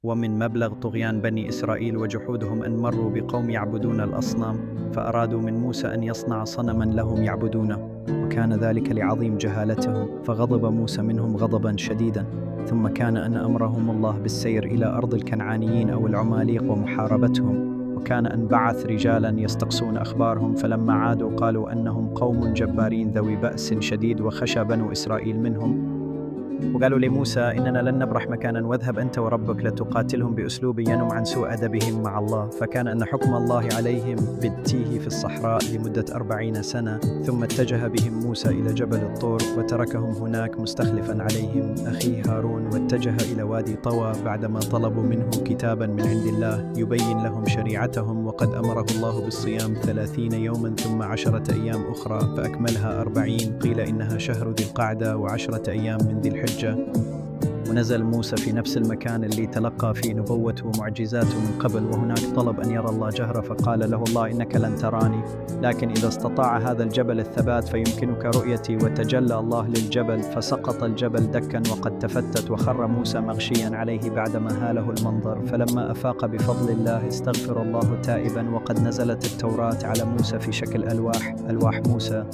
ومن مبلغ طغيان بني إسرائيل وجحودهم أن مروا بقوم يعبدون الأصنام، فأرادوا من موسى أن يصنع صنما لهم يعبدونه، وكان ذلك لعظيم جهالتهم، فغضب موسى منهم غضبا شديدا. ثم كان أن أمرهم الله بالسير إلى أرض الكنعانيين أو العماليق ومحاربتهم، وكان أن بعث رجالا يستقصون أخبارهم، فلما عادوا قالوا أنهم قوم جبارين ذوي بأس شديد، وخشى بنو إسرائيل منهم، وقالوا لموسى: إننا لن نبرح مكانا، واذهب أنت وربك لتقاتلهم بأسلوب ينم عن سوء أدبهم مع الله. فكان أن حكم الله عليهم بالتيه في الصحراء لمدة 40 سنة، ثم اتجه بهم موسى إلى جبل الطور وتركهم هناك مستخلفا عليهم أخيه هارون، واتجه إلى وادي طوى بعدما طلبوا منه كتابا من عند الله يبين لهم شريعتهم، وقد أمره الله بالصيام 30 يوما ثم 10 أيام أخرى فأكملها 40، قيل إنها شهر ذي القعدة و10 أيام من ذي الحجة. ونزل موسى في نفس المكان اللي تلقى فيه نبوته ومعجزاته من قبل، وهناك طلب أن يرى الله جهرة، فقال له الله: إنك لن تراني، لكن إذا استطاع هذا الجبل الثبات فيمكنك رؤيتي. وتجلى الله للجبل فسقط الجبل دكا وقد تفتت، وخر موسى مغشيا عليه بعدما هاله المنظر. فلما أفاق بفضل الله استغفر الله تائبا، وقد نزلت التوراة على موسى في شكل ألواح موسى.